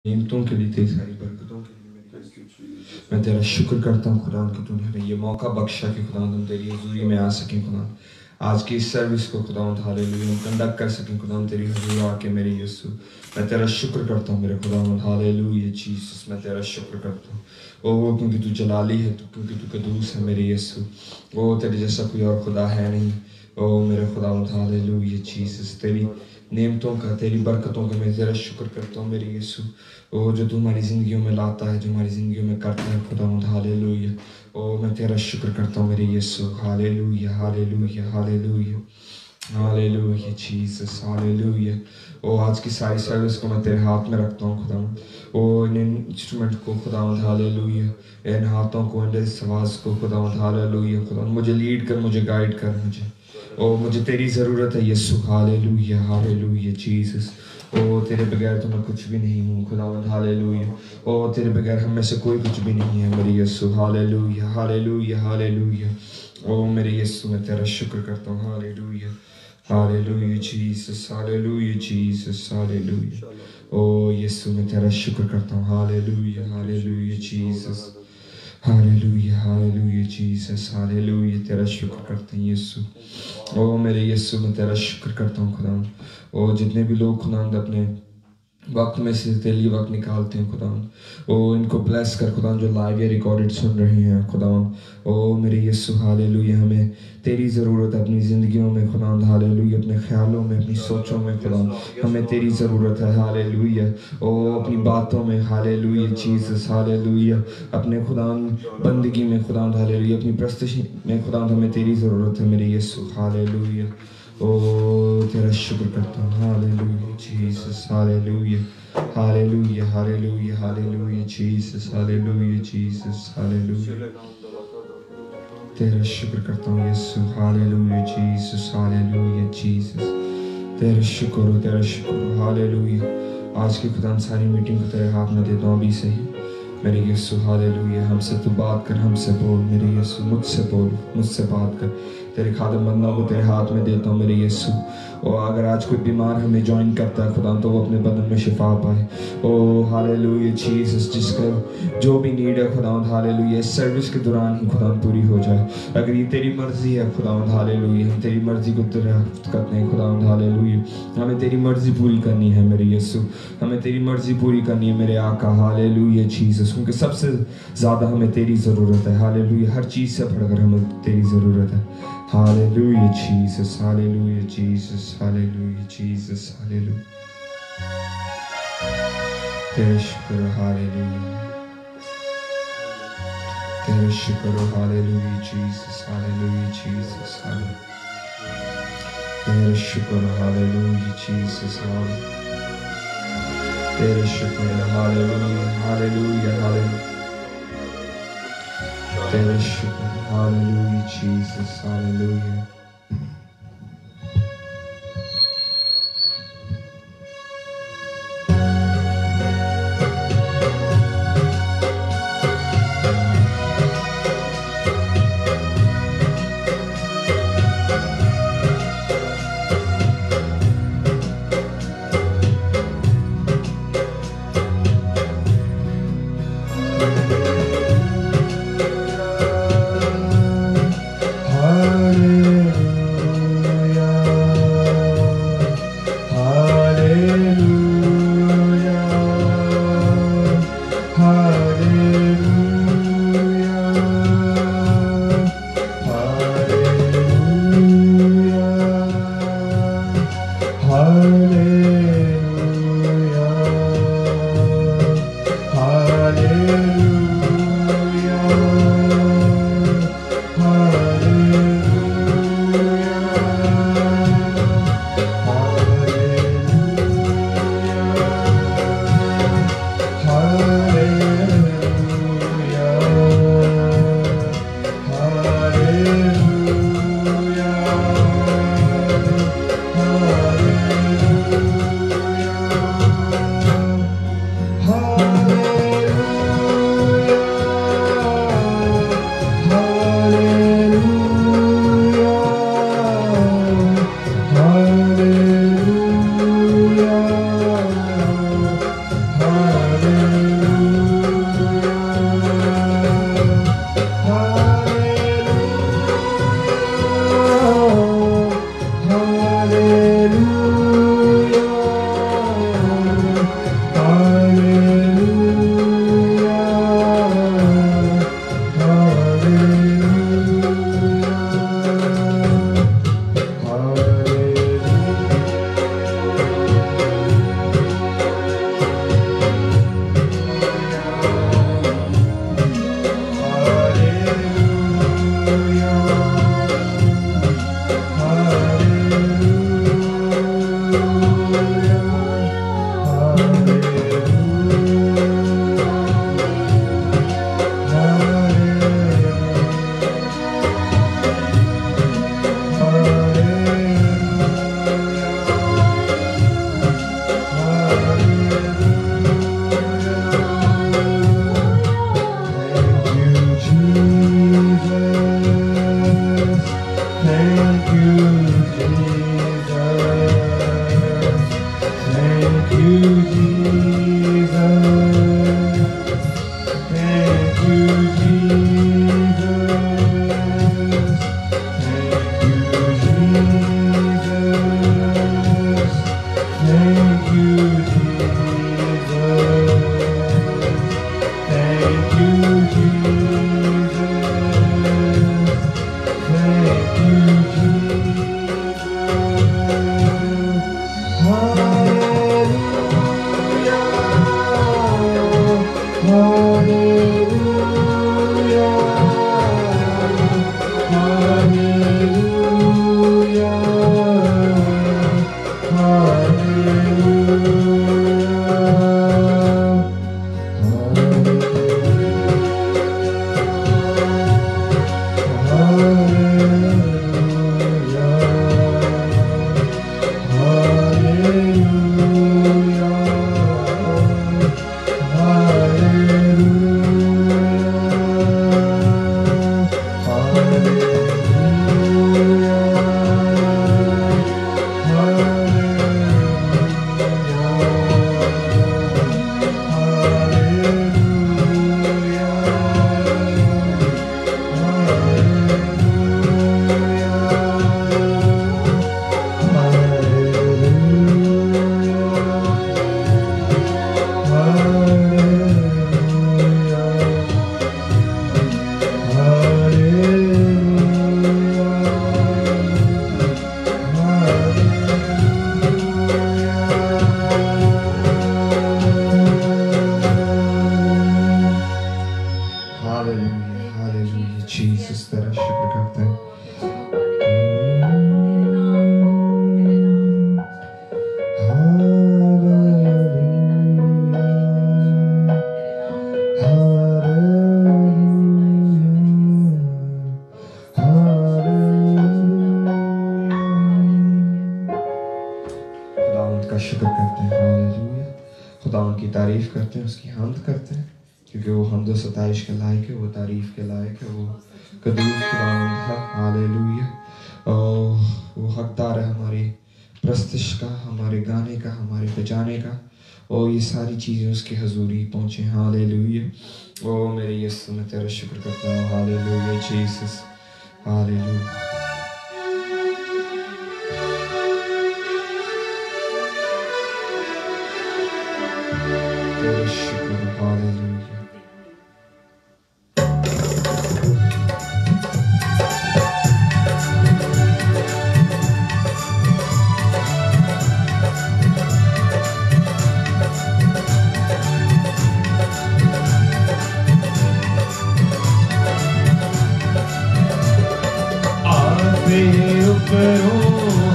نعمتوں کے لیے، تیری ساری برکتوں کے لیے میں تیرا شکر کرتا ہوں خدا کہ تو نے ہمیں یہ موقع بخشا کہ خدا ہم تیری حضوری میں آ سکیں خدا آج کی اس سروس کو خدا ہالےلویا ہم کنڈکٹ کر سکیں خدا تیری حضور آ کے میرے یسوع میں تیرا شکر کرتا ہوں میرے خدا ہالےلویا جیسس میں تیرا شکر کرتا ہوں او کیونکہ تو جلالی ہے کیونکہ تو قدوس ہے میرے یسوع او تیرے جیسا کوئی اور خدا ہے نہیں او میرے خدا ہالےلویا جیسس تیری نعمتوں کا تیری برکتوں کا میں تیرا شکر کرتا ہوں میرے یسوع او جو تو ہماری زندگیوں میں لاتا ہے جو ہماری زندگیوں میں کرتا ہے خدا ہالےلویا او میں تیرا شکر کرتا ہوں میرے یسوع ہالےلویا ہالےلویا ہالےلویا ہالےلویا جیسس ہالےلویا او آج کی ساری سروس کو میں تیرے ہاتھ میں رکھتا ہوں خدا او ان انسٹرومنٹ کو خدا ہالےلویا ان ہاتھوں کو ان آواز کو خدا ہالےلویا خدا مجھے لیڈ کر مجھے گائیڈ کر مجھے تیری ضرورت ہے یسوع ہالےلویا ہالےلویا جیسس او تیرے بغیر تو میں کچھ بھی نہیں ہوں خداوند ہالےلویا او تیرے بغیر ہم میں سے کوئی کچھ بھی نہیں ہے میرے یسوع ہالےلویا ہالےلویا ہالےلویا او میرے یسوع میں تیرا شکر کرتا ہوں ہالےلویا ہالےلویا جیسس ہالےلویا جیسس ہالےلویا او یسوع میں تیرا شکر کرتا ہوں ہالےلویا ہالےلویا جیسس ہالےلویا ہالےلویا جیسس ہالےلویا تیرا شکر کرتے ہیں یسوع او میرے یسوع میں تیرا شکر کرتا ہوں خدا او جتنے بھی لوگ خدا اپنے وقت میں سے تیرے لیے وقت نکالتے ہیں خدا او ان کو بلیس کر خدا جو لائیو یا ریکارڈڈ سن رہے ہیں خدا او میرے یسوع ہالےلویا ہمیں تیری ضرورت ہے اپنی زندگیوں میں خدا ہالےلویا اپنے خیالوں میں اپنی سوچوں میں خدا ہمیں تیری ضرورت ہے ہالےلویا او اپنی باتوں میں ہالےلویا جیسس ہالےلویا اپنے خدا بندگی میں خدا ہالےلویا اپنی پرستش میں خدا ہمیں تیری ضرورت ہے میرے یسوع ہالےلویا او تیرا شکر کرتا ہوں ہالےلویا جیسس ہالےلویا ہالےلویا ہالےلویا ہالےلویا جیسس ہالےلویا جیسس ہالےلویا تیرا شکر کرتا ہوں یسوع ہالےلویا جیسس ہالےلویا جیسس تیرا شکر ہو تیرا شکر ہو ہالےلویا آج کی خدا ساری میٹنگ کو تیرے ہاتھ میں دیتا ہوں ابھی سے ہی میرے یسوع ہالےلویا ہم سے تو بات کر ہم سے بول میرے یسوع مجھ سے بول مجھ سے بات کر تیرے خادم بندوں کو تیرے ہاتھ میں دیتا ہوں میرے یسوع او اگر آج کوئی بیمار ہمیں جوائن کرتا ہے خدا تو وہ اپنے بدن میں شفا پائے او ہالےلویا جیسس جس کا جو بھی نیڈ ہے خدا ہالےلویا اس سروس کے دوران ہی خدا پوری ہو جائے اگر یہ تیری مرضی ہے خدا ہالےلویا ہم تیری مرضی کو دریافت کرتے ہیں خدا ہالےلویا ہمیں تیری مرضی پوری کرنی ہے میرے یسوع ہمیں تیری مرضی پوری کرنی ہے میرے آقا ہالےلویا جیسس کیونکہ سب سے زیادہ ہمیں تیری ضرورت ہے ہالےلویا ہر چیز سے بڑھ کر ہمیں تیری ضرورت ہے ہالےلویا جیسس ہالےلویا جیسس ہالےلویا جیسس ہالےلویا تیرا شکر ہالےلویا تیرا شکر ہالےلویا جیسس ہالےلویا جیسس ہالےلویا تیرا شکر ہالےلویا جیسس ہالےلویا تیرا شکر ہالےلویا ہالےلویا ہالےلویا تیرا شکر ہالےلویا جیسس ہالےلویا Hallelujah. تعریف کرتے ہیں، اس کی حمد کرتے ہیں، کیونکہ وہ حمد و ستائش کے لائق ہے، وہ تعریف کے لائق ہے، وہ قدوس خداوند ہے۔ ہاللیلویا۔ وہ حقدار ہے ہماری پرستش کا، ہمارے گانے کا، ہمارے بجانے کا، اور یہ ساری چیزیں اس کی حضوری پہنچیں۔ ہاللیلویا۔ او میرے یسوع، میں تیرا شکر کرتا ہوں۔ ہاللیلویا جیسس، ہاللیلویا۔ تیرا شکر، ہاللیلویا۔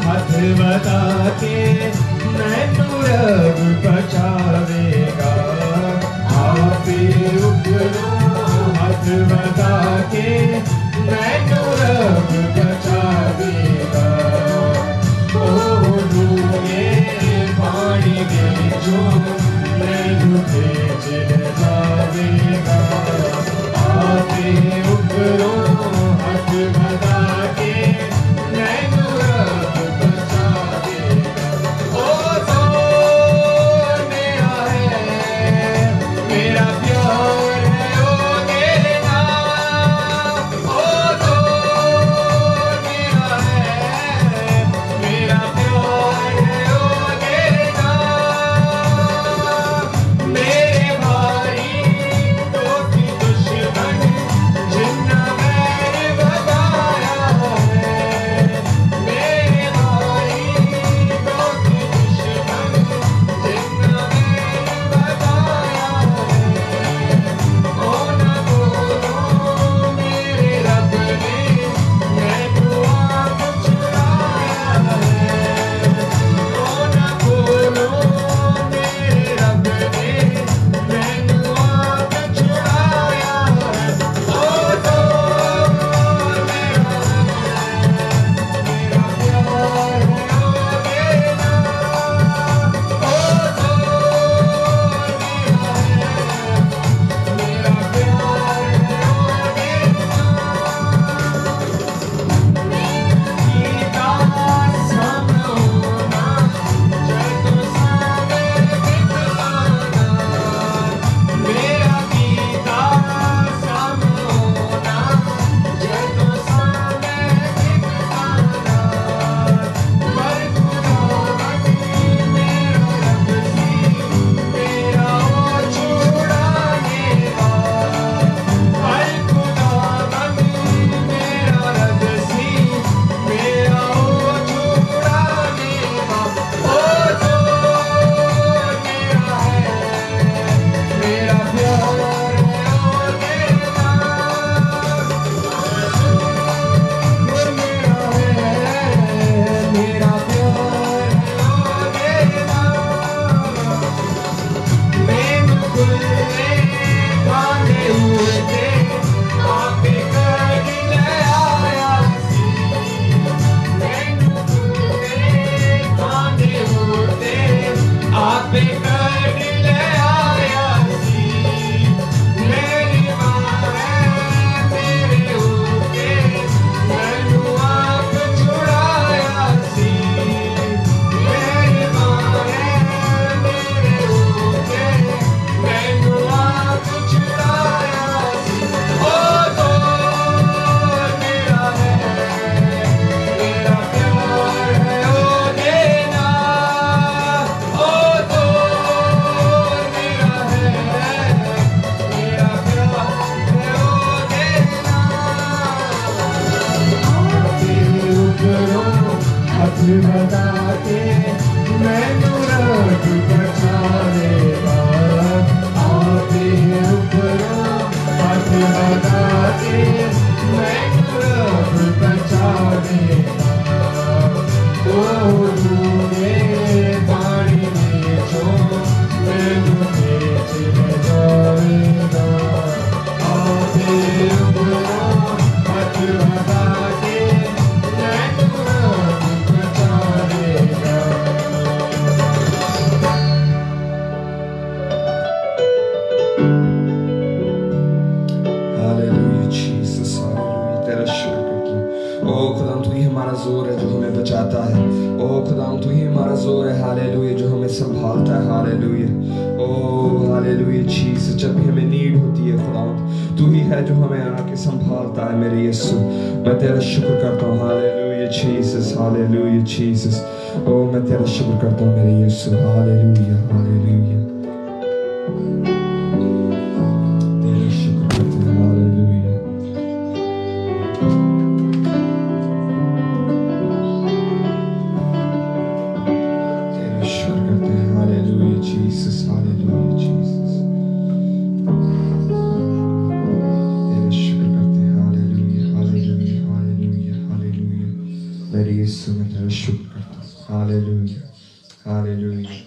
ہاتھ بتا کے میں رب بچاوے گا، آپ اوپروں ہاتھ بتا کے میں رب بچاوے گا۔ پانی دے جو میں بھیج جاوے گا، آپ اوپروں ہاتھ بتا کے میرا پیار ہے وہ دینا، زور ہے ہالےلویا جو ہمیں سنبھالتا ہے ہالےلویا او ہالےلویا جیسس جب بھی ہمیں نیڈ ہوتی ہے خداوند تو ہی ہے جو ہمیں آ کے سنبھالتا ہے میرے یسوع میں تیرا شکر کرتا ہوں ہالےلویا جیسس ہالےلویا جیسس او میں تیرا شکر کرتا ہوں میرے یسوع ہالےلویا ہالےلویا تیرا شکر کرتا ہوں ہالےلویا تیرا شکر کرتے ہیں ہالےلویا جیسس ہالےلویا جیسس تیرا شکر کرتے ہیں ہالےلویا ہالےلویا ہالےلویا ہالےلویا میرے یسوع میں تیرا شکر کرتا ہوں ہالےلویا ہالےلویا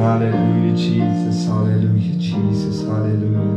Hallelujah Jesus, hallelujah Jesus, hallelujah.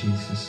Jesus.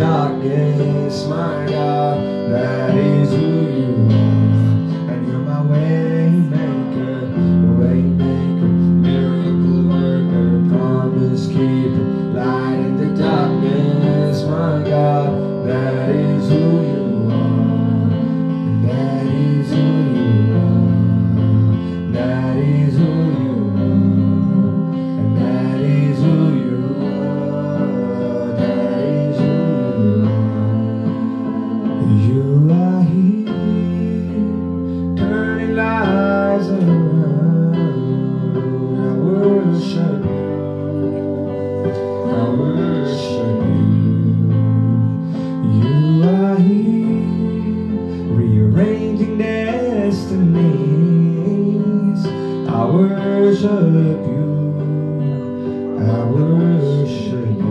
darkness, my God, that is who you are. And you're my way maker, miracle worker, promise keeper, light in the darkness, my God, that is who you are. And that is who you are. That is who you are. And that is who you are. That is who you are. You are here, turning lives around. I worship you. I worship you. You are here, rearranging destinies. I worship you. I worship you.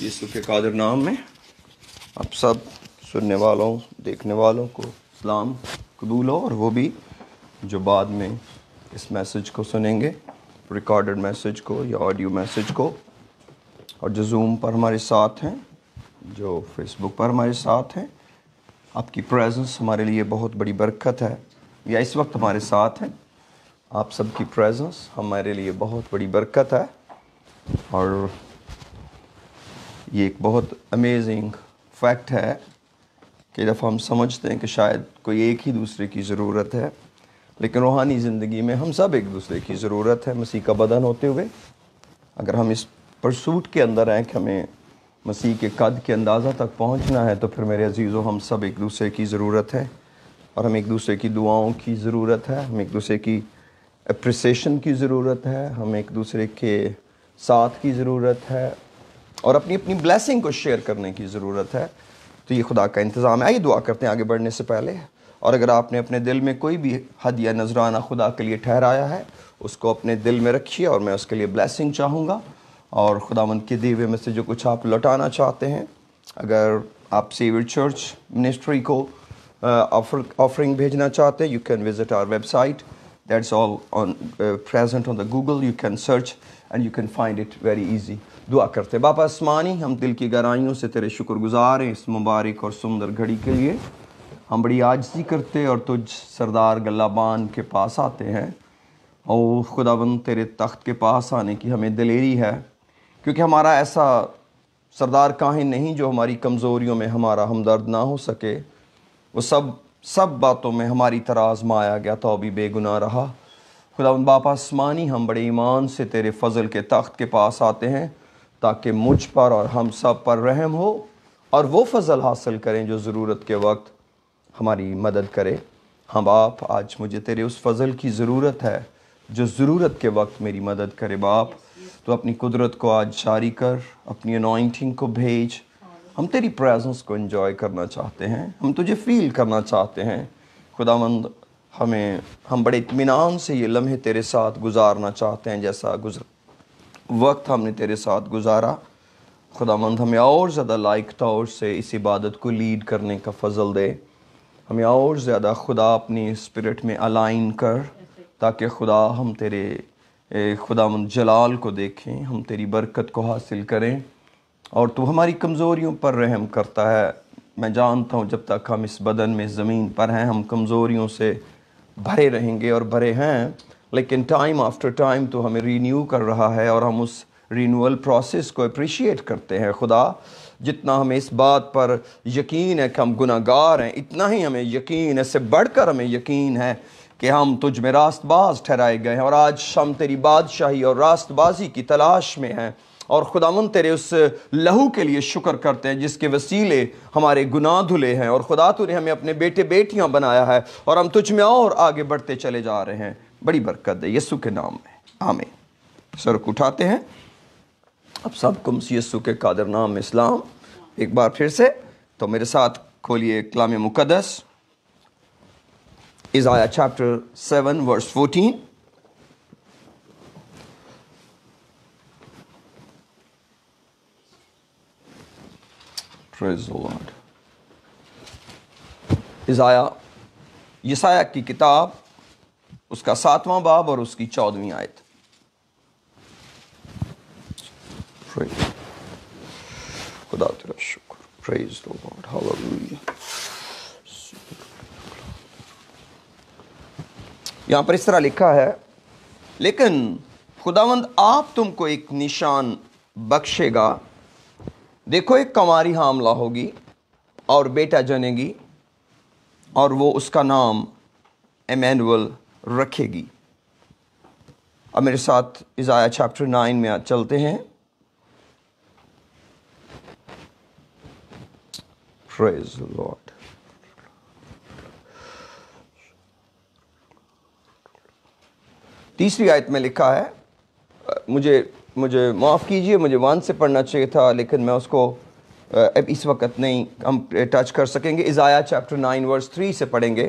یسوع کے قادر نام میں آپ سب سننے والوں دیکھنے والوں کو سلام قبول ہو، اور وہ بھی جو بعد میں اس میسج کو سنیں گے، ریکارڈڈ میسج کو یا آڈیو میسج کو، اور جو زوم پر ہمارے ساتھ ہیں، جو فیس بک پر ہمارے ساتھ ہیں. آپ کی پریزنس ہمارے لیے بہت بڑی برکت ہے، یا اس وقت ہمارے ساتھ ہیں. آپ سب کی پریزنس ہمارے لیے بہت بڑی برکت ہے، اور یہ ایک بہت امیزنگ فیکٹ ہے کہ دفعہ ہم سمجھتے ہیں کہ شاید کوئی ایک ہی دوسرے کی ضرورت ہے، لیکن روحانی زندگی میں ہم سب ایک دوسرے کی ضرورت ہے. مسیح کا بدن ہوتے ہوئے اگر ہم اس پرسوٹ کے اندر ہیں کہ ہمیں مسیح کے قد کے اندازہ تک پہنچنا ہے، تو پھر میرے عزیزوں ہم سب ایک دوسرے کی ضرورت ہے، اور ہم ایک دوسرے کی دعاؤں کی ضرورت ہے، ہم ایک دوسرے کی اپریسیشن کی ضرورت ہے، ہم ایک دوسرے کے ساتھ کی ضرورت ہے، اور اپنی اپنی بلیسنگ کو شیئر کرنے کی ضرورت ہے. تو یہ خدا کا انتظام ہے. آئیے دعا کرتے ہیں آگے بڑھنے سے پہلے. اور اگر آپ نے اپنے دل میں کوئی بھی ہدیہ نذرانہ خدا کے لیے ٹھہرایا ہے، اس کو اپنے دل میں رکھیے، اور میں اس کے لیے بلیسنگ چاہوں گا، اور خداوند کے دیے ہوئے میں سے جو کچھ آپ لوٹانا چاہتے ہیں. اگر آپ سیویئر چرچ منسٹری کو آفرنگ بھیجنا چاہتے ہیں، you can visit our website. That's all on present on the Google. You can search and you can find it very easy. دعا کرتے ہیں. باپ آسمانی، ہم دل کی گہرائیوں سے تیرے شکر گزار ہیں اس مبارک اور سندر گھڑی کے لیے. ہم بڑی عاجزی کرتے اور تجھ سردار گلہ بان کے پاس آتے ہیں. او خداوند، تیرے تخت کے پاس آنے کی ہمیں دلیری ہے، کیونکہ ہمارا ایسا سردار کاہن نہیں جو ہماری کمزوریوں میں ہمارا ہمدرد نہ ہو سکے. وہ سب باتوں میں ہماری طرح آزمایا گیا تو بھی بے گناہ رہا. خداوند باپ آسمانی، ہم بڑے ایمان سے تیرے فضل کے تخت کے پاس آتے ہیں تاکہ مجھ پر اور ہم سب پر رحم ہو، اور وہ فضل حاصل کریں جو ضرورت کے وقت ہماری مدد کرے. ہاں باپ، آج مجھے تیرے اس فضل کی ضرورت ہے جو ضرورت کے وقت میری مدد کرے. باپ، تو اپنی قدرت کو آج جاری کر، اپنی انوائنٹنگ کو بھیج. ہم تیری پریزنس کو انجوائے کرنا چاہتے ہیں، ہم تجھے فیل کرنا چاہتے ہیں. خداوند، ہم بڑے اطمینان سے یہ لمحے تیرے ساتھ گزارنا چاہتے ہیں جیسا وقت ہم نے تیرے ساتھ گزارا. خداوند، ہمیں اور زیادہ لائق طور سے اس عبادت کو لیڈ کرنے کا فضل دے. ہمیں اور زیادہ خدا اپنی اسپرٹ میں الائن کر، تاکہ خدا ہم تیرے خداوند جلال کو دیکھیں، ہم تیری برکت کو حاصل کریں. اور تو ہماری کمزوریوں پر رحم کرتا ہے. میں جانتا ہوں جب تک ہم اس بدن میں زمین پر ہیں ہم کمزوریوں سے بھرے رہیں گے اور بھرے ہیں، لیکن ٹائم آفٹر ٹائم تو ہمیں رینیو کر رہا ہے، اور ہم اس رینیول پروسیس کو اپریشیٹ کرتے ہیں. خدا، جتنا ہمیں اس بات پر یقین ہے کہ ہم گناہ گار ہیں، اتنا ہی ہمیں یقین ہے، اس سے بڑھ کر ہمیں یقین ہے کہ ہم تجھ میں راست باز ٹھہرائے گئے ہیں، اور آج ہم تیری بادشاہی اور راست بازی کی تلاش میں ہیں. اور خداوند، تیرے اس لہو کے لیے شکر کرتے ہیں جس کے وسیلے ہمارے گناہ دھلے ہیں. اور خدا، تو نے ہمیں اپنے بیٹے بیٹیاں بنایا ہے، اور ہم تجھ میں اور آگے بڑھتے چلے جا رہے ہیں. بڑی برکت دے یسوع کے نام میں، آمین. سر کو اٹھاتے ہیں. اب سب کو مسیح یسوع کے قادر نام میں اسلام. ایک بار پھر سے تو میرے ساتھ کھولیے کلام مقدس، Isaiah chapter 7 verse 14. Praise the Lord. یسایہ کی کتاب، اس کا 7واں باب اور اس کی 14ویں آیت. خدا تیرا شکر. Praise the Lord. Hallelujah. یہاں پر اس طرح لکھا ہے، لیکن خداوند آپ تم کو ایک نشان بخشے گا. دیکھو، ایک کنواری حاملہ ہوگی اور بیٹا جنے گی، اور وہ اس کا نام ایمینول رکھے گی. اب میرے ساتھ Isaiah chapter 9 میں چلتے ہیں. Praise the Lord. تیسری آیت میں لکھا ہے، مجھے معاف کیجئے، مجھے 1 سے پڑھنا چاہیے تھا، لیکن میں اس کو اب اس وقت نہیں ہم ٹچ کر سکیں گے. Isaiah chapter 9 verse 3 سے پڑھیں گے.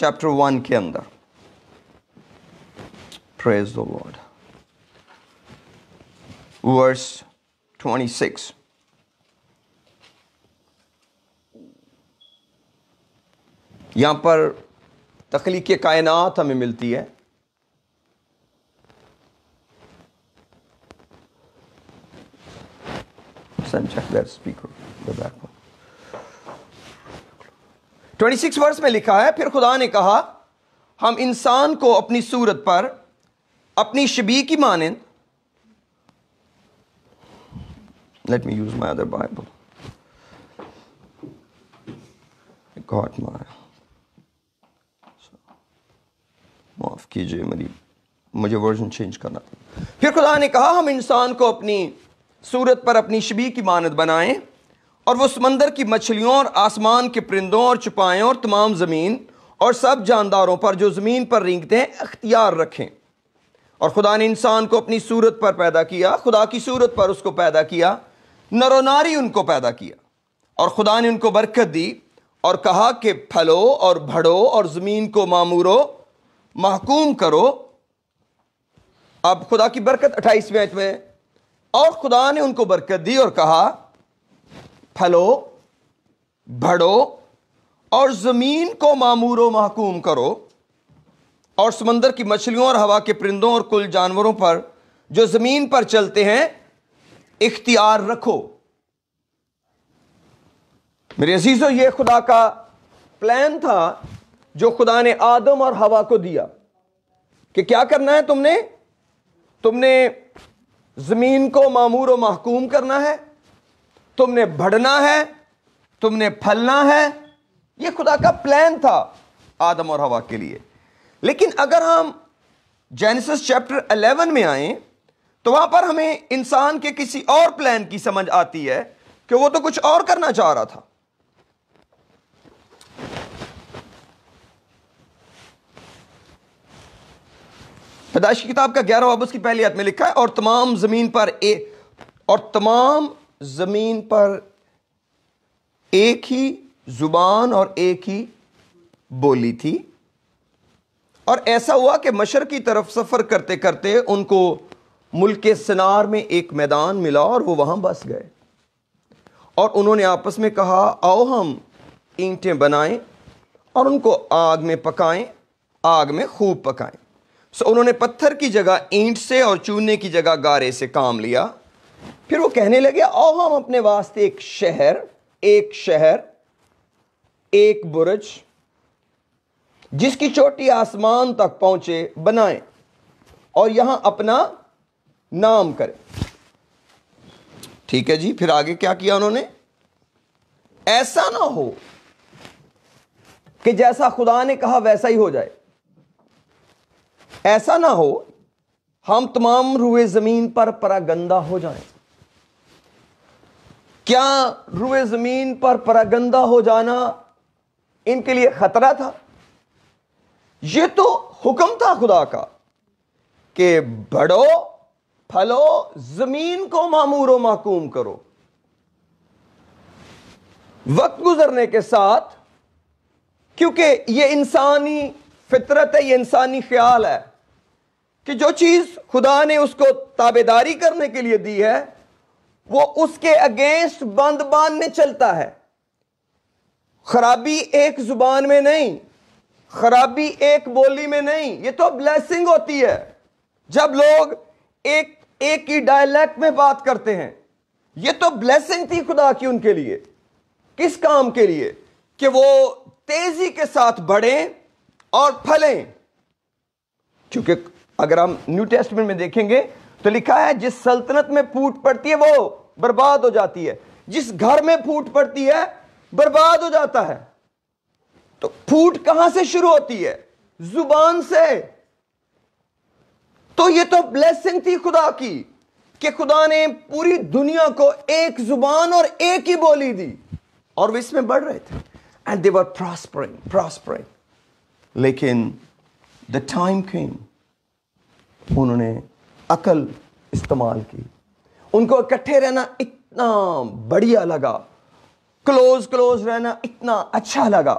chapter 1 کے اندر. Praise the Lord. Verse 26. یہاں پر تخلیق کائنات ہمیں ملتی ہے. Check that speaker. Go back. 26 ورس میں لکھا ہے, پھر خدا نے کہا ہم انسان کو اپنی صورت پر اپنی شبیہ کی مانند. Let me use my other Bible. God my. معاف کیجئے مجھے ورژن چینج کرنا. پھر خدا نے کہا ہم انسان کو اپنی صورت پر اپنی شبیہ کی مانند بنائیں اور وہ سمندر کی مچھلیوں اور آسمان کے پرندوں اور چپائوں اور تمام زمین اور سب جانداروں پر جو زمین پر رینگتے ہیں اختیار رکھیں. اور خدا نے انسان کو اپنی صورت پر پیدا کیا, خدا کی صورت پر اس کو پیدا کیا, نر و ناری ان کو پیدا کیا. اور خدا نے ان کو برکت دی اور کہا کہ پھلو اور بڑھو اور زمین کو معمورو محکوم کرو. اب خدا کی برکت 28ویں آیت میں, اور خدا نے ان کو برکت دی اور کہا پھلو بڑھو اور زمین کو معمور و محکوم کرو اور سمندر کی مچھلیوں اور ہوا کے پرندوں اور کل جانوروں پر جو زمین پر چلتے ہیں اختیار رکھو. میرے عزیزو, یہ خدا کا پلان تھا جو خدا نے آدم اور ہوا کو دیا کہ کیا کرنا ہے تم نے زمین کو معمور و محکوم کرنا ہے, تم نے بڑھنا ہے, تم نے پھلنا ہے. یہ خدا کا پلان تھا آدم اور ہوا کے لیے. لیکن اگر ہم جینیسس چیپٹر 11 میں آئیں تو وہاں پر ہمیں انسان کے کسی اور پلان کی سمجھ آتی ہے کہ وہ تو کچھ اور کرنا چاہ رہا تھا. پیدائش کی کتاب کا 11واں باب اس کی پہلی آیت میں لکھا ہے اور تمام زمین پر ایک ہی زبان اور ایک ہی بولی تھی. اور ایسا ہوا کہ مشرق کی طرف سفر کرتے کرتے ان کو ملک سنار میں ایک میدان ملا اور وہ وہاں بس گئے. اور انہوں نے آپس میں کہا آؤ ہم اینٹیں بنائیں اور ان کو آگ میں پکائیں, آگ میں خوب پکائیں. انہوں نے پتھر کی جگہ اینٹ سے اور چونے کی جگہ گارے سے کام لیا. پھر وہ کہنے لگے آؤ ہم اپنے واسطے ایک شہر ایک برج جس کی چوٹی آسمان تک پہنچے بنائیں اور یہاں اپنا نام کریں. ٹھیک ہے جی. پھر آگے کیا کیا انہوں نے؟ ایسا نہ ہو کہ جیسا خدا نے کہا ویسا ہی ہو جائے. ایسا نہ ہو ہم تمام روئے زمین پر پراگندہ ہو جائیں. کیا روئے زمین پر پراگندہ ہو جانا ان کے لیے خطرہ تھا؟ یہ تو حکم تھا خدا کا کہ بڑھو پھلو زمین کو معمور و محکوم کرو. وقت گزرنے کے ساتھ, کیونکہ یہ انسانی فطرت ہے, یہ انسانی خیال ہے کہ جو چیز خدا نے اس کو تابعداری کرنے کے لیے دی ہے وہ اس کے اگینسٹ بند باندھنے چلتا ہے. خرابی ایک زبان میں نہیں, خرابی ایک بولی میں نہیں. یہ تو بلیسنگ ہوتی ہے جب لوگ ایک ہی ڈائلیکٹ میں بات کرتے ہیں. یہ تو بلیسنگ تھی خدا کی ان کے لیے. کس کام کے لیے؟ کہ وہ تیزی کے ساتھ بڑھیں اور پھلیں. کیونکہ اگر ہم نیو ٹیسٹمنٹ میں دیکھیں گے تو لکھا ہے جس سلطنت میں پھوٹ پڑتی ہے وہ برباد ہو جاتی ہے, جس گھر میں پھوٹ پڑتی ہے برباد ہو جاتا ہے. تو پھوٹ کہاں سے شروع ہوتی ہے؟ زبان سے. تو یہ تو بلیسنگ تھی خدا کی کہ خدا نے پوری دنیا کو ایک زبان اور ایک ہی بولی دی اور وہ اس میں بڑھ رہے تھے. And they were prospering. لیکن the time came, انہوں نے عقل استعمال کی. ان کو اکٹھے رہنا اتنا بڑھیا لگا, کلوز رہنا اتنا اچھا لگا.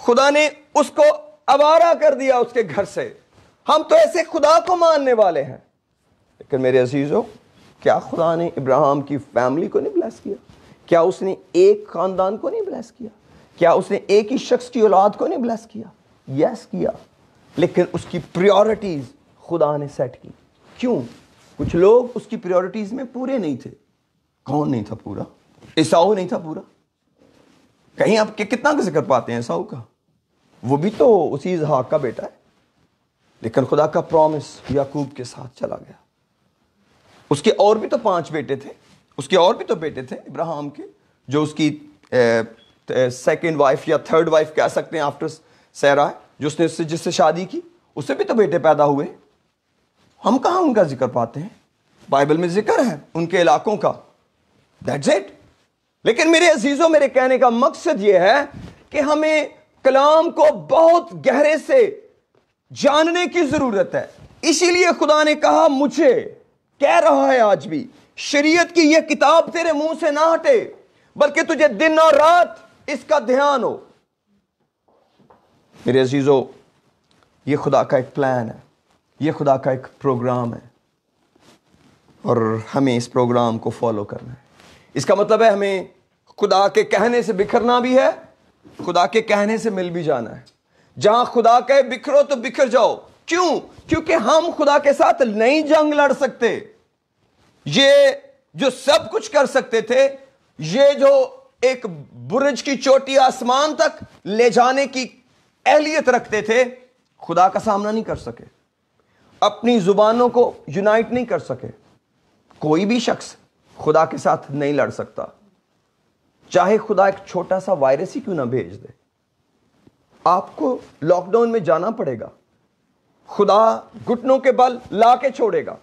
خدا نے اس کو آوارہ کر دیا اس کے گھر سے. ہم تو ایسے خدا کو ماننے والے ہیں. لیکن میرے عزیزو, کیا خدا نے ابراہیم کی فیملی کو نہیں بلیس کیا؟ کیا اس نے ایک خاندان کو نہیں بلیس کیا؟ کیا اس نے ایک ہی شخص کی اولاد کو نہیں بلیس کیا؟ یس کیا. لیکن اس کی پریورٹیز خدا نے سیٹ کی. کیوں؟ کچھ لوگ اس کی پریورٹیز میں پورے نہیں تھے. کون نہیں تھا پورا؟ عیساؤ نہیں تھا پورا. کہیں آپ کے کتنا کا ذکر پاتے ہیں عیساؤ کا؟ وہ بھی تو اسی اسحاق کا بیٹا ہے. لیکن خدا کا پرومس یعقوب کے ساتھ چلا گیا. اس کے اور بھی تو 5 بیٹے تھے. اس کے اور بھی تو بیٹے تھے ابراہیم کے, جو اس کی سیکنڈ وائف یا تھرڈ وائف کہہ سکتے ہیں آفٹر سیرا, جو اس نے جس سے شادی کی, اس سے بھی تو بیٹے پیدا ہوئے. ہم کہاں ان کا ذکر پاتے ہیں؟ بائبل میں ذکر ہے ان کے علاقوں کا. That's it. لیکن میرے عزیزوں, میرے کہنے کا مقصد یہ ہے کہ ہمیں کلام کو بہت گہرے سے جاننے کی ضرورت ہے. اسی لیے خدا نے کہا, مجھے کہہ رہا ہے آج بھی, شریعت کی یہ کتاب تیرے منہ سے نہ ہٹے, بلکہ تجھے دن اور رات اس کا دھیان ہو. میرے عزیزو, یہ خدا کا ایک پلان ہے, یہ خدا کا ایک پروگرام ہے, اور ہمیں اس پروگرام کو فالو کرنا ہے. اس کا مطلب ہے ہمیں خدا کے کہنے سے بکھرنا بھی ہے, خدا کے کہنے سے مل بھی جانا ہے. جہاں خدا کہے بکھرو تو بکھر جاؤ. کیوں؟ کیونکہ ہم خدا کے ساتھ نہیں جنگ لڑ سکتے. یہ جو سب کچھ کر سکتے تھے, یہ جو ایک برج کی چوٹی آسمان تک لے جانے کی اہلیت رکھتے تھے, خدا کا سامنا نہیں کر سکے, اپنی زبانوں کو یونائٹ نہیں کر سکے. کوئی بھی شخص خدا کے ساتھ نہیں لڑ سکتا, چاہے خدا ایک چھوٹا سا وائرس ہی کیوں نہ بھیج دے. آپ کو لاک ڈاؤن میں جانا پڑے گا, خدا گھٹنوں کے بل لا کے چھوڑے گا,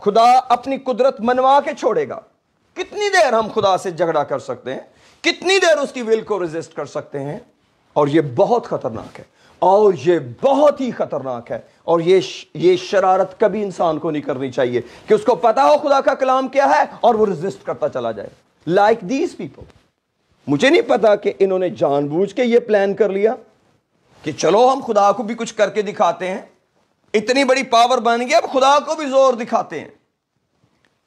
خدا اپنی قدرت منوا کے چھوڑے گا. کتنی دیر ہم خدا سے جھگڑا کر سکتے ہیں, کتنی دیر اس کی ول کو ریزسٹ کر سکتے ہیں. اور یہ بہت خطرناک ہے, اور یہ بہت ہی خطرناک ہے, اور یہ شرارت کبھی انسان کو نہیں کرنی چاہیے کہ اس کو پتا ہو خدا کا کلام کیا ہے اور وہ ریزسٹ کرتا چلا جائے. Like these people. مجھے نہیں پتا کہ انہوں نے جان بوجھ کے یہ پلان کر لیا کہ چلو ہم خدا کو بھی کچھ کر کے دکھاتے ہیں, اتنی بڑی پاور بن گئی, اب خدا کو بھی زور دکھاتے ہیں.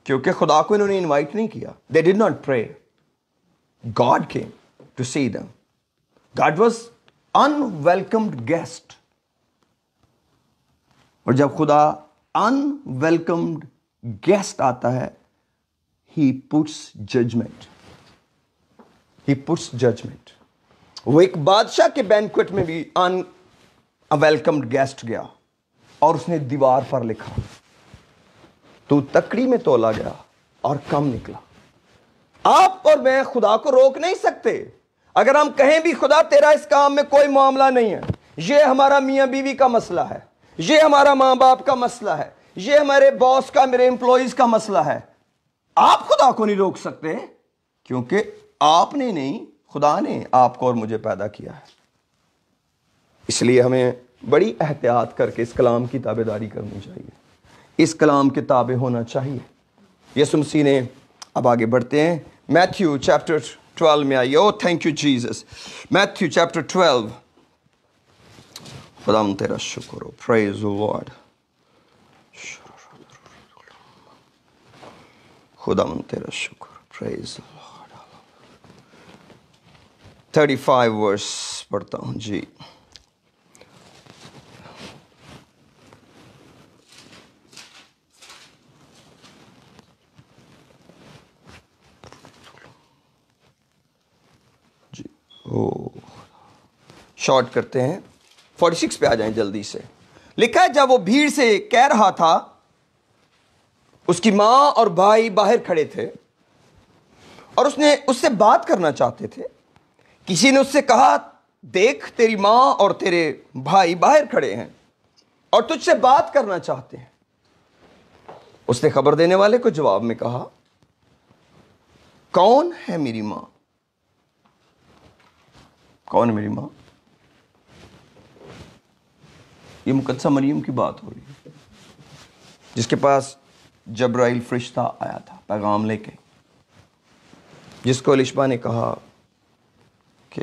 کیونکہ خدا کو انہوں نے انوائٹ نہیں کیا. They did not pray. God came to see them. God was unwelcomed guest. اور جب خدا unwelcomed guest آتا ہے, he puts judgment. He puts judgment. وہ ایک بادشاہ کے بینکوٹ میں بھی unwelcomed guest گیا, اور اس نے دیوار پر لکھا, تو تکڑی میں تولا گیا اور کم نکلا. آپ اور میں خدا کو روک نہیں سکتے. اگر ہم کہیں بھی خدا تیرا اس کام میں کوئی معاملہ نہیں ہے, یہ ہمارا میاں بیوی کا مسئلہ ہے, یہ ہمارا ماں باپ کا مسئلہ ہے, یہ ہمارے باس کا, میرے امپلائیز کا مسئلہ ہے, آپ خدا کو نہیں روک سکتے, کیونکہ آپ نے نہیں, خدا نے آپ کو اور مجھے پیدا کیا ہے. اس لیے ہمیں بڑی احتیاط کر کے اس کلام کی تابعداری کرنی چاہیے, اس کلام کے تابع ہونا چاہیے. یسوع مسیح نے, اب آگے بڑھتے ہیں, میتھیو چیپٹر 12 میں آئیے. Oh thank you Jesus. Matthew chapter 12. خدا تیرا شکر ہو. پریز دی لارڈ. خدا تیرا شکر. پریز دی لارڈ. 35 ورس پڑھتا ہوں جی. شارٹ کرتے ہیں, 46 پہ آ جائیں جلدی سے. لکھا ہے, جب وہ بھیڑ سے کہہ رہا تھا, اس کی ماں اور بھائی باہر کھڑے تھے اور اس سے بات کرنا چاہتے تھے. کسی نے اس سے کہا, دیکھ تیری ماں اور تیرے بھائی باہر کھڑے ہیں اور تجھ سے بات کرنا چاہتے ہیں. اس نے خبر دینے والے کو جواب میں کہا, کون ہے میری ماں؟ کون ہے میری ماں؟ یہ مقدسہ مریم کی بات ہو رہی ہے, جس کے پاس جبرائیل فرشتہ آیا تھا پیغام لے کے, جس کو الشبا نے کہا کہ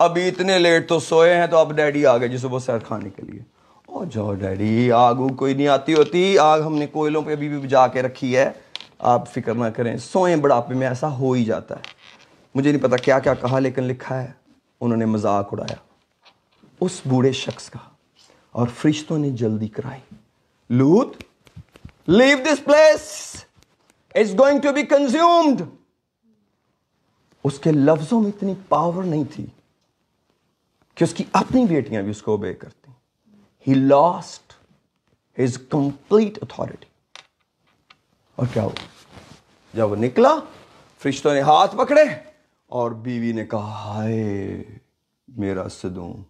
ابھی اتنے لیٹ تو سوئے ہیں, تو اب ڈیڈی آ گئے جی صبح سیر کھانے کے لیے. او جاؤ ڈیڈی, آگ کوئی نہیں آتی ہوتی, آگ ہم نے کوئلوں پہ ابھی بھی بجھا کے رکھی ہے, آپ فکر نہ کریں, سوئیں. بڑھاپے میں ایسا ہو ہی جاتا ہے. مجھے نہیں پتا کیا کیا کہا, لیکن لکھا ہے انہوں نے مذاق اڑایا اس بوڑھے شخص کا, اور فرشتوں نے جلدی کرائی, Lot leave this place, it's going to be consumed. اس کے لفظوں میں اتنی پاور نہیں تھی کہ اس کی اپنی بیٹیاں بھی اس کو اوبے کرتی. He lost his complete authority. اور کیا ہوا, جب وہ نکلا فرشتوں نے ہاتھ پکڑے اور بیوی نے کہا ہائے میرا صدوم,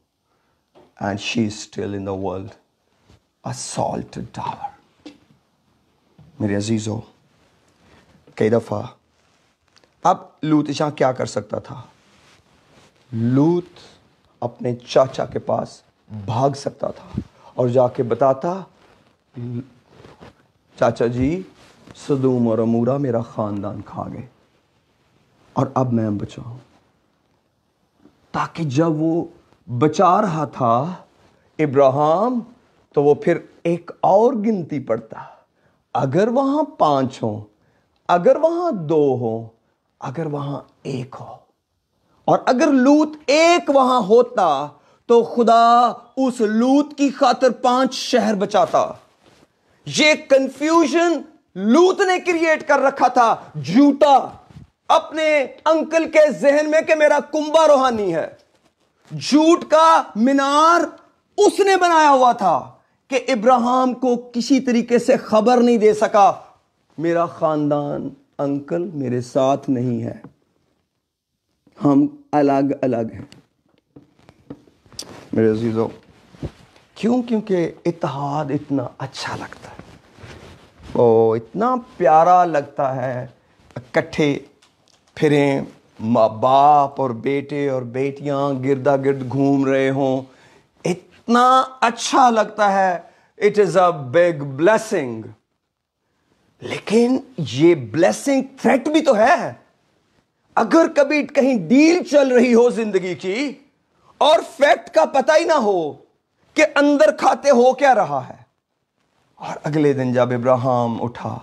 and she is still in the world a salted tower. میرے عزیزو, کئی دفعہ اب لوط شاہ کیا کر سکتا تھا؟ لوط اپنے چاچا کے پاس بھاگ سکتا تھا اور جا کے بتاتا, چاچا جی سدوم اور عمورہ میرا خاندان کھا گئے اور اب میں بچاؤں. تاکہ جب وہ بچا رہا تھا ابراہیم, تو وہ پھر ایک اور گنتی پڑتا, اگر وہاں 5 ہوں, اگر وہاں 2 ہوں, اگر وہاں 1 ہو, اور اگر لوط 1 وہاں ہوتا تو خدا اس لوط کی خاطر 5 شہر بچاتا. یہ کنفیوژن لوط نے کریٹ کر رکھا تھا, جھوٹا, اپنے انکل کے ذہن میں کہ میرا کنبا روحانی ہے. جھوٹ کا مینار اس نے بنایا ہوا تھا کہ ابراہیم کو کسی طریقے سے خبر نہیں دے سکا, میرا خاندان انکل میرے ساتھ نہیں ہے, ہم الگ الگ ہیں. میرے عزیزو, کیوں؟ کیونکہ اتحاد اتنا اچھا لگتا ہے, او اتنا پیارا لگتا ہے, اکٹھے پھریں, ماں باپ اور بیٹے اور بیٹیاں گردا گرد گھوم رہے ہوں, اتنا اچھا لگتا ہے. It is a big blessing. لیکن یہ بلیسنگ تھریٹ بھی تو ہے. اگر کبھی کہیں ڈیل چل رہی ہو زندگی کی اور فیکٹ کا پتہ ہی نہ ہو کہ اندر کھاتے ہو کیا رہا ہے, اور اگلے دن جب ابراہیم اٹھا,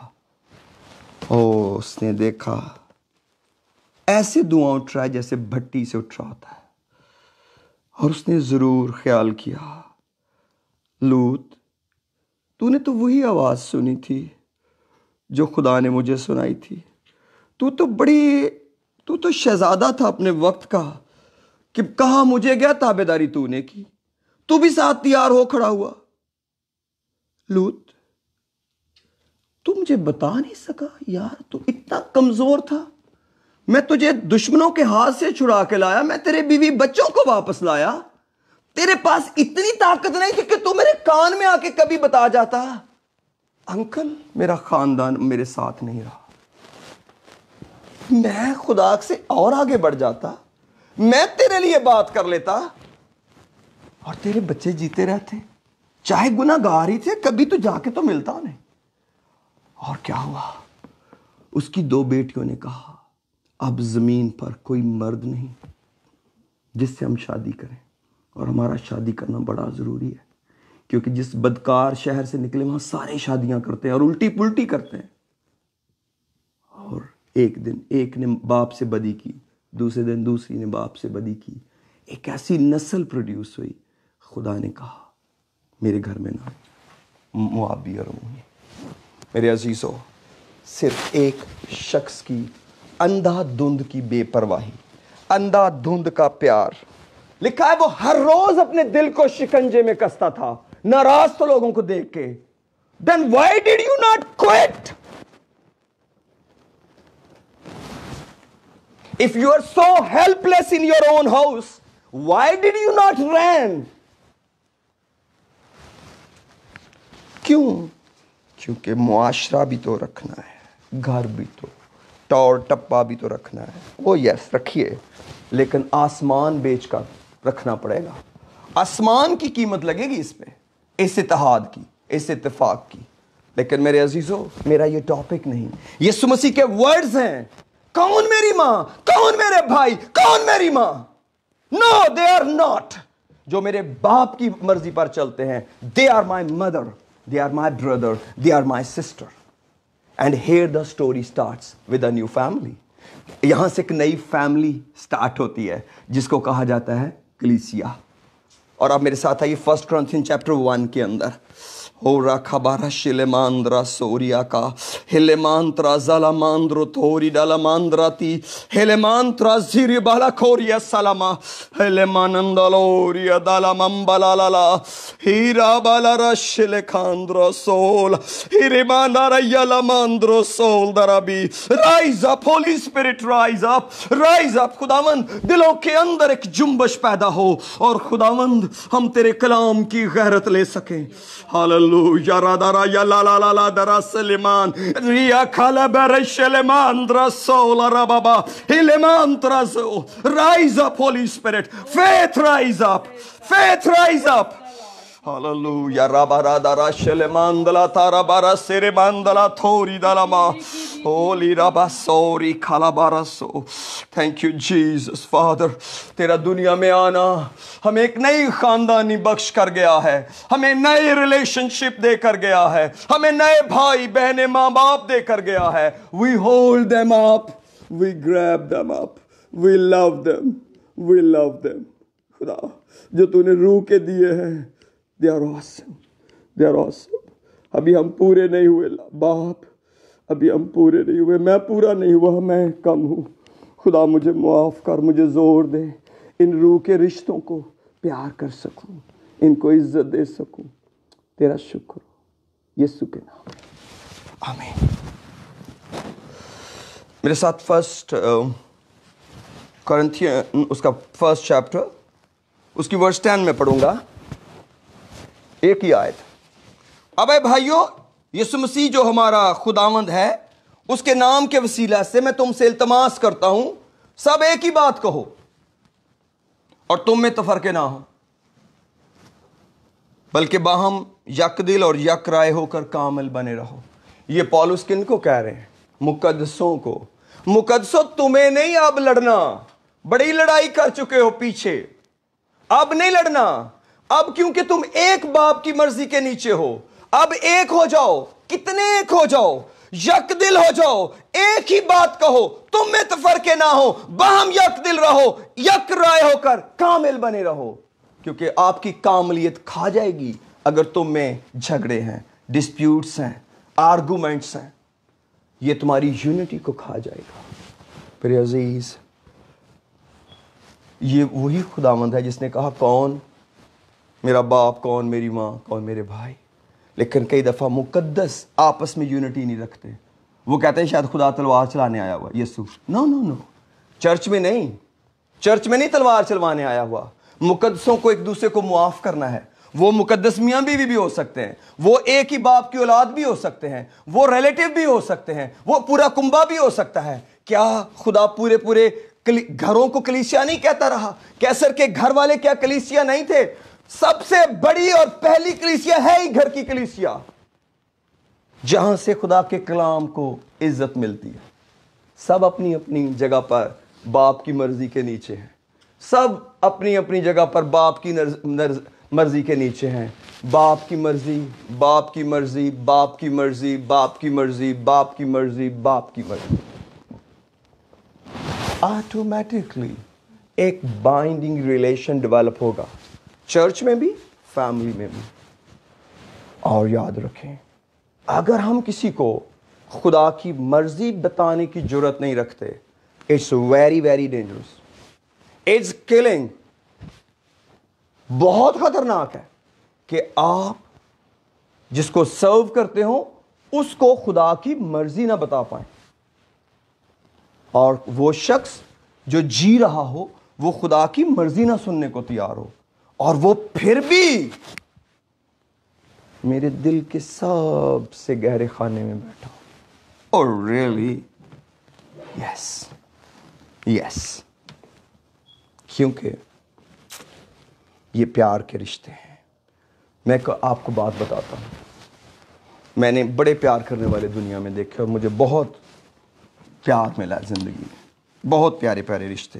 اس نے دیکھا ایسے دعاؤں اٹھ رہا ہے جیسے بھٹی سے اٹھ رہا ہوتا ہے, اور اس نے ضرور خیال کیا, لوط تو نے تو وہی آواز سنی تھی جو خدا نے مجھے سنائی تھی. تو تو شہزادہ تھا اپنے وقت کا, کہ کہا مجھے گیا تابعداری تو نے کی, تو بھی ساتھ تیار ہو کھڑا ہوا. لوط تو مجھے بتا نہیں سکا یار, تو اتنا کمزور تھا, میں تجھے دشمنوں کے ہاتھ سے چھڑا کے لایا, میں تیرے بیوی بچوں کو واپس لایا, تیرے پاس اتنی طاقت نہیں تھی کہ تو میرے کان میں آ کے کبھی بتا جاتا انکل میرا خاندان میرے ساتھ نہیں رہا. میں خدا سے اور آگے بڑھ جاتا, میں تیرے لیے بات کر لیتا, اور تیرے بچے جیتے رہتے, چاہے گناہ گار ہی تھے, کبھی تو جا کے تو ملتا انہیں. اور کیا ہوا, اس کی 2 بیٹیوں نے کہا اب زمین پر کوئی مرد نہیں جس سے ہم شادی کریں, اور ہمارا شادی کرنا بڑا ضروری ہے, کیونکہ جس بدکار شہر سے نکلے وہاں سارے شادیاں کرتے ہیں اور الٹی پلٹی کرتے ہیں. اور ایک دن ایک نے باپ سے بدی کی, دوسرے دن دوسری نے باپ سے بدی کی, ایک ایسی نسل پروڈیوس ہوئی. خدا نے کہا میرے گھر میں نہ موابی اور امونی. میرے عزیزو, صرف ایک شخص کی اندھا دھند کی بے پرواہی, اندھا دھند کا پیار. لکھا ہے وہ ہر روز اپنے دل کو شکنجے میں کستا تھا, ناراض تو لوگوں کو دیکھ کے. Then why did you not quit? If you are so helpless in your own house, why did you not run? کیوں؟ کیونکہ معاشرہ بھی تو رکھنا ہے, گھر بھی تو, ٹور ٹپا بھی تو رکھنا ہے. وہ یس رکھیے, لیکن آسمان بیچ کر رکھنا پڑے گا. آسمان کی قیمت لگے گی اس پہ, اس اتحاد کی, اس اتفاق کی. لیکن میرے عزیزو, میرا یہ ٹاپک نہیں, یسوع مسیح کے ورڈز ہیں. کون میری ماں, کون میرے بھائی, کون میری ماں؟ No, they are not. جو میرے باپ کی مرضی پر چلتے ہیں, they are my mother, they are my brother, they are my sister. And here the story starts with a new family. یہاں سے ایک نئی فیملی سٹارٹ ہوتی ہے جس کو کہا جاتا ہے کلیسیا. اور آپ میرے ساتھ آئیے 1 Corinthians chapter 1 کے اندر. Ora kabara shilemandra soriaka helemantra zalamandro tori dalamandrati helemantra ziribala koria salama helemanandaloria dalamambalalala hirabalara shilekandro sol hirimanara yalamandro sol darabi. Rise up, Holy Spirit, rise up, rise up. خداوند دلوں کے اندر ایک جنبش پیدا ہو اور خداوند ہم تیرے کلام کی غیرت لے سکیں. Hallelujah. Radara ya la la la la dara Seliman. Ria kala beresheleman drasola rababa. Hileman trazo. Rise up, Holy Spirit. Faith rise up. Faith rise up. Hallelujah. Rabara dara shelemandala tarabara serimandala thori dalama. Holy rabasori kalabaraso. Thank you, Jesus, Father. تیرا دنیا میں آنا ہمیں ایک نئی خاندانی بخش کر گیا ہے, ہمیں نئے ریلیشن شپ دے کر گیا ہے, ہمیں نئے بھائی بہنیں ماں باپ دے کر گیا ہے. We hold them up, we grab them up, we love them, we love them. خدا جو تو نے روح کے دیے ہیں, they are awesome, they are awesome. ابھی ہم پورے نہیں ہوئے باپ, ابھی ہم پورے نہیں ہوئے, میں پورا نہیں ہوا, میں کم ہوں. خدا مجھے معاف کر, مجھے زور دے ان روح کے رشتوں کو پیار کر سکوں, ان کو عزت دے سکوں. تیرا شکر ہو یسوع کے نام میں, آمین. میرے ساتھ 1 Corinthians اس کا 1st chapter اس کی verse 10 میں پڑھوں گا, ایک ہی آیت. اب اے بھائیو, یسوع مسیح جو ہمارا خداوند ہے, اس کے نام کے وسیلہ سے میں تم سے التماس کرتا ہوں, سب ایک ہی بات کہو اور تم میں تفرقے نہ ہو, بلکہ باہم یک دل اور یک رائے ہو کر کامل بنے رہو. یہ پولس کن کو کہہ رہے ہیں؟ مقدسوں کو. مقدسوں تمہیں نہیں اب لڑنا, بڑی لڑائی کر چکے ہو پیچھے, اب نہیں لڑنا. اب کیونکہ تم ایک باپ کی مرضی کے نیچے ہو, اب ایک ہو جاؤ. کتنے ایک ہو جاؤ؟ یک دل ہو جاؤ, ایک ہی بات کہو, تم میں تفرقے نہ ہو, باہم یک دل رہو, یک رائے ہو کر کامل بنے رہو. کیونکہ آپ کی کاملیت کھا جائے گی اگر تم میں جھگڑے ہیں, ڈسپیوٹس ہیں, آرگومنٹس ہیں. یہ تمہاری یونٹی کو کھا جائے گا. پھر عزیز, یہ وہی خداوند ہے جس نے کہا کون میرا باپ, کون میری ماں, کون میرے بھائی. لیکن کئی دفعہ مقدس آپس میں یونٹی نہیں رکھتے. وہ کہتے ہیں شاید خدا تلوار چلانے آیا ہوا, یسوع. نو نو نو, چرچ میں نہیں, چرچ میں نہیں تلوار چلوانے آیا ہوا. مقدسوں کو ایک دوسرے کو معاف کرنا ہے. وہ مقدس میاں بیوی بھی ہو سکتے ہیں, وہ ایک ہی باپ کی اولاد بھی ہو سکتے ہیں, وہ ریلیٹیو بھی ہو سکتے ہیں, وہ پورا کنبہ بھی ہو سکتا ہے. کیا خدا پورے گھروں کو کلیسیا نہیں کہتا رہا؟ کیسر کے گھر والے کیا کلیسیا نہیں تھے؟ سب سے بڑی اور پہلی کلیسیا ہے ہی گھر کی کلیسیا, جہاں سے خدا کے کلام کو عزت ملتی ہے. سب اپنی اپنی جگہ پر باپ کی مرضی کے نیچے ہیں, سب اپنی اپنی جگہ پر باپ کی مرضی کے نیچے ہیں. باپ کی مرضی, باپ کی مرضی, باپ کی مرضی, باپ کی مرضی, باپ کی مرضی, باپ کی مرضی. آٹومیٹکلی ایک بائنڈنگ ریلیشن ڈیولپ ہوگا, چرچ میں بھی, فیملی میں بھی. اور یاد رکھیں, اگر ہم کسی کو خدا کی مرضی بتانے کی جرت نہیں رکھتے, it's very very dangerous, it's killing. بہت خطرناک ہے کہ آپ جس کو سرو کرتے ہو اس کو خدا کی مرضی نہ بتا پائیں, اور وہ شخص جو جی رہا ہو وہ خدا کی مرضی نہ سننے کو تیار ہو, اور وہ پھر بھی میرے دل کے سب سے گہرے خانے میں بیٹھا ہو. اور ریئلی یس, کیونکہ یہ پیار کے رشتے ہیں. میں آپ کو بات بتاتا ہوں, میں نے بڑے پیار کرنے والے دنیا میں دیکھے اور مجھے بہت پیار ملا زندگی میں, بہت پیارے پیارے رشتے.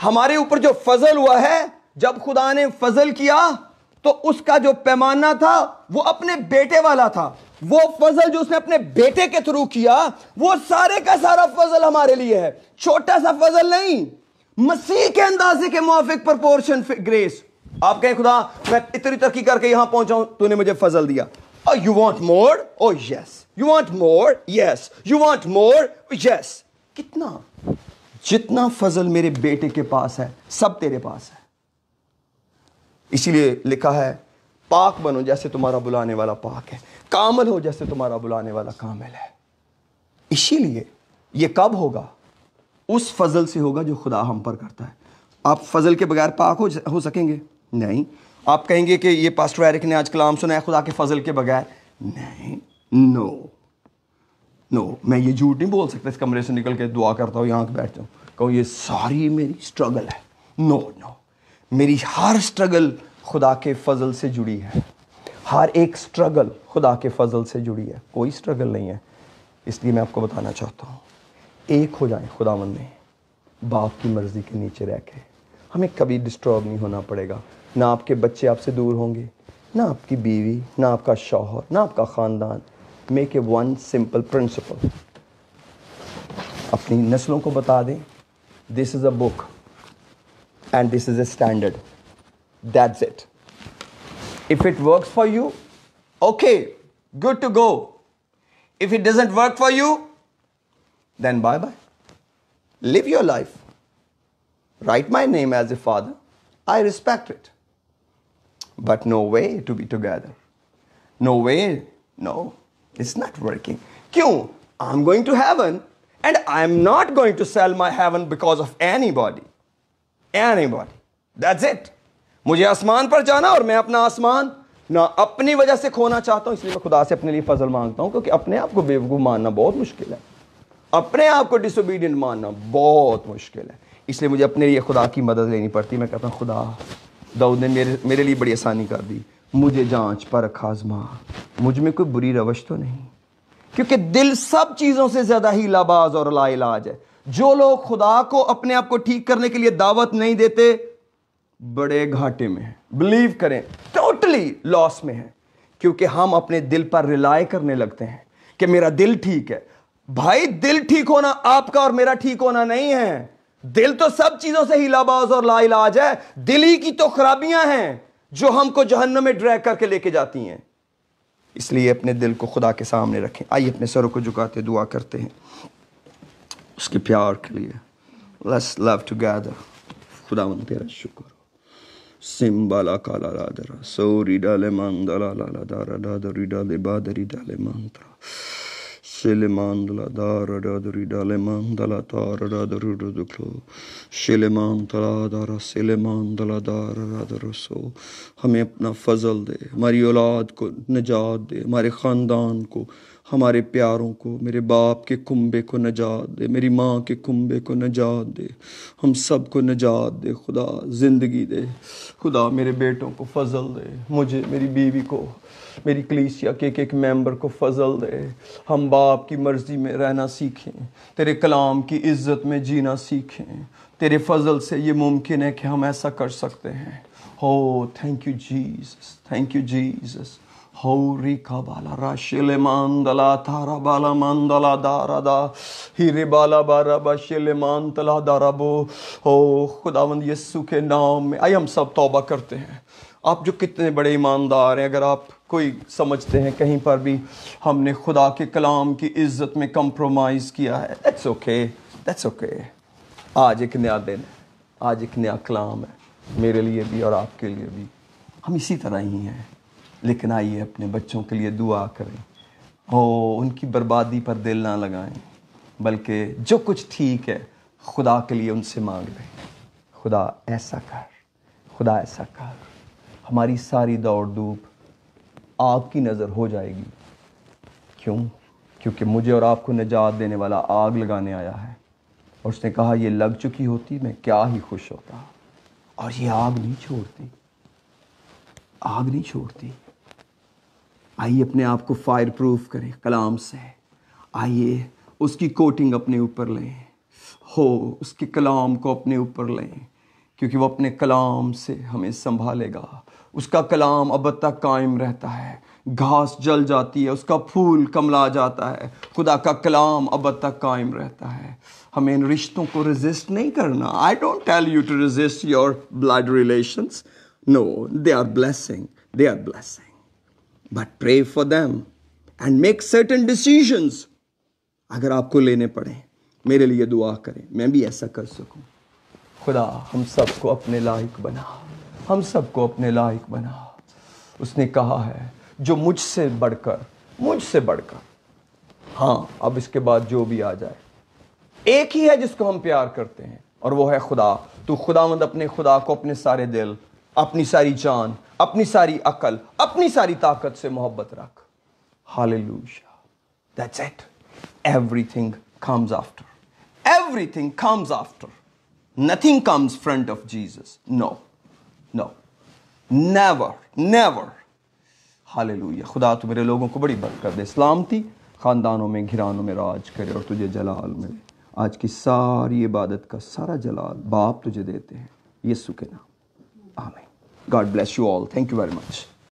ہمارے اوپر جو فضل ہوا ہے، جب خدا نے فضل کیا تو اس کا جو پیمانہ تھا وہ اپنے بیٹے والا تھا. وہ فضل جو اس نے اپنے بیٹے کے تھرو کیا، وہ سارے کا سارا فضل ہمارے لیے ہے، چھوٹا سا فضل نہیں، مسیح کے اندازے کے موافق پرپورشن گریس. آپ کہیں خدا میں اتنی ترقی کر کے یہاں پہنچا ہوں، تو نے مجھے فضل دیا. Oh, you want more? Oh yes. You want more? Yes. You want more? Yes. کتنا؟ جتنا فضل میرے بیٹے کے پاس ہے سب تیرے پاس ہے. اسی لیے لکھا ہے پاک بنو جیسے تمہارا بلانے والا پاک ہے، کامل ہو جیسے تمہارا بلانے والا کامل ہے. اسی لیے یہ کب ہوگا؟ اس فضل سے ہوگا جو خدا ہم پر کرتا ہے. آپ فضل کے بغیر پاک ہو سکیں گے؟ نہیں. آپ کہیں گے کہ یہ پاسٹر ایرک نے آج کلام سنا ہے خدا کے فضل کے بغیر؟ نہیں. نو میں یہ جھوٹ نہیں بول سکتا. اس کمرے سے نکل کے دعا کرتا ہوں، یہاں بیٹھتا ہوں، کہوں یہ ساری میری سٹرگل ہے. نو میری ہر سٹرگل خدا کے فضل سے جڑی ہے. ہر ایک سٹرگل خدا کے فضل سے جڑی ہے، کوئی سٹرگل نہیں ہے. اس لیے میں آپ کو بتانا چاہتا ہوں، ایک ہو جائیں خداوند میں، باپ کی مرضی کے نیچے رہ کے. ہمیں کبھی ڈسٹرب نہیں ہونا پڑے گا. نہ آپ کے بچے آپ سے دور ہوں گے، نہ آپ کی بیوی، نہ آپ کا شوہر، نہ آپ کا خاندان. Make a one simple principle. اپنی نسلوں کو بتا دیں this is a book and this is a standard. That's it. If it works for you, okay, good to go. If it doesn't work for you, then bye-bye. Live your life. Write my name as a father. I respect it. But no way to be together. No way. No, it's not working. Kyun? I'm going to heaven and I'm not going to sell my heaven because of anybody. Anybody. That's it. مجھے آسمان پر جانا اور میں اپنا آسمان نہ اپنی وجہ سے کھونا چاہتا ہوں. اس لیے میں خدا سے اپنے لیے فضل مانگتا ہوں، کیونکہ اپنے آپ کو بیوقوف ماننا بہت مشکل ہے، اپنے آپ کو ڈس اوبیڈینٹ ماننا بہت مشکل ہے. اس لیے مجھے اپنے لیے خدا کی مدد لینی پڑتی. میں کہتا ہوں خدا، داؤد نے میرے لیے بڑی آسانی کر دی. مجھے جانچ پرکھ آزما، مجھ میں کوئی بری روش تو نہیں، کیونکہ دل سب چیزوں سے زیادہ ہی لاباز اور لا علاج ہے. جو لوگ خدا کو اپنے آپ کو ٹھیک کرنے کے لیے دعوت نہیں دیتے بڑے گھاٹے میں ہیں. بلیو کریں، ٹوٹلی لاس میں ہیں، کیونکہ ہم اپنے دل پر ریلائی کرنے لگتے ہیں کہ میرا دل ٹھیک ہے. بھائی دل ٹھیک ہونا آپ کا اور میرا ٹھیک ہونا نہیں ہے. دل تو سب چیزوں سے ہی لاباز اور لا علاج ہے. دل ہی کی تو خرابیاں ہیں جو ہم کو جہنم میں ڈریگ کر کے لے کے جاتی ہیں. اس لیے اپنے دل کو خدا کے سامنے رکھیں. آئیے اپنے سروں کو جھکاتے دعا کرتے ہیں اس کے پیار کے لیے. Let's love together. خداوند تیرا شکر. سمبالا کالا رادرا سوری ڈالے ماندلا لالا دارا دادری ڈالے بادری ڈالے مانترا شیل ماندلا دارا دادری ڈالے ماندلا تارا دادری ردکلو شیل ماندلا دارا سیل ماندلا دارا رادر سو. ہمیں اپنا فضل دے، ہماری اولاد کو نجات دے، ہمارے خاندان کو، ہمارے پیاروں کو، میرے باپ کے کنبے کو نجات دے، میری ماں کے کنبے کو نجات دے، ہم سب کو نجات دے. خدا زندگی دے. خدا میرے بیٹوں کو فضل دے، مجھے، میری بیوی کو، میری کلیسیا کے ایک ممبر کو فضل دے. ہم باپ کی مرضی میں رہنا سیکھیں، تیرے کلام کی عزت میں جینا سیکھیں. تیرے فضل سے یہ ممکن ہے کہ ہم ایسا کر سکتے ہیں. Oh thank you Jesus, thank you Jesus. ہوری کا بالا راشل ماندلا تارا بالا ماندلا دارا دا ہیرے بالا بارا باشل ماندلا دارا بو. او خداوند یسوع کے نام میں آئیے ہم سب توبہ کرتے ہیں. آپ جو کتنے بڑے ایماندار ہیں، اگر آپ کوئی سمجھتے ہیں کہیں پر بھی ہم نے خدا کے کلام کی عزت میں کمپرومائز کیا ہے، دیٹس اوکے، دیٹس اوکے. آج ایک نیا دن ہے، آج ایک نیا کلام ہے میرے لیے بھی اور آپ کے لیے بھی. ہم اسی طرح ہی ہیں، لیکن آئیے اپنے بچوں کے لیے دعا کریں. ان کی بربادی پر دل نہ لگائیں، بلکہ جو کچھ ٹھیک ہے خدا کے لیے ان سے مانگ لیں. خدا ایسا کر، خدا ایسا کر. ہماری ساری دوڑ دھوپ آگ کی نظر ہو جائے گی. کیوں؟ کیونکہ مجھے اور آپ کو نجات دینے والا آگ لگانے آیا ہے، اور اس نے کہا یہ لگ چکی ہوتی میں کیا ہی خوش ہوتا. اور یہ آگ نہیں چھوڑتی، آگ نہیں چھوڑتی. آئیے اپنے آپ کو فائر پروف کریں کلام سے. آئیے اس کی کوٹنگ اپنے اوپر لیں، اس کے کلام کو اپنے اوپر لیں. کیونکہ وہ اپنے کلام سے ہمیں سنبھالے گا. اس کا کلام اب تک قائم رہتا ہے. گھاس جل جاتی ہے، اس کا پھول کملا جاتا ہے، خدا کا کلام اب تک قائم رہتا ہے. ہمیں ان رشتوں کو ریزسٹ نہیں کرنا. I don't tell you to resist your blood relations. No, they are blessing. They are blessing. But pray for them and make certain decisions. اگر آپ کو لینے پڑیں میرے لیے دعا کریں، میں بھی ایسا کر سکوں. خدا ہم سب کو اپنے لائق بنا، ہم سب کو اپنے لائق بنا. اس نے کہا ہے جو مجھ سے بڑھ کر، ہاں اب اس کے بعد جو بھی آ جائے، ایک ہی ہے جس کو ہم پیار کرتے ہیں اور وہ ہے خدا. تو خداوند اپنے خدا کو اپنے سارے دل، اپنی ساری جان، اپنی ساری عقل، اپنی ساری طاقت سے محبت رکھ. ہاللیلویا. That's it. Everything comes after. Everything comes after. Nothing comes front of Jesus. No. Never. ہاللیلویا. خدا تو میرے لوگوں کو بڑی برکت دے، سلامتی خاندانوں میں، گھرانوں میں راج کرے اور تجھے جلال ملے. آج کی ساری عبادت کا سارا جلال باپ تجھے دیتے ہیں یسوع کے نام. آمین. God bless you all. Thank you very much.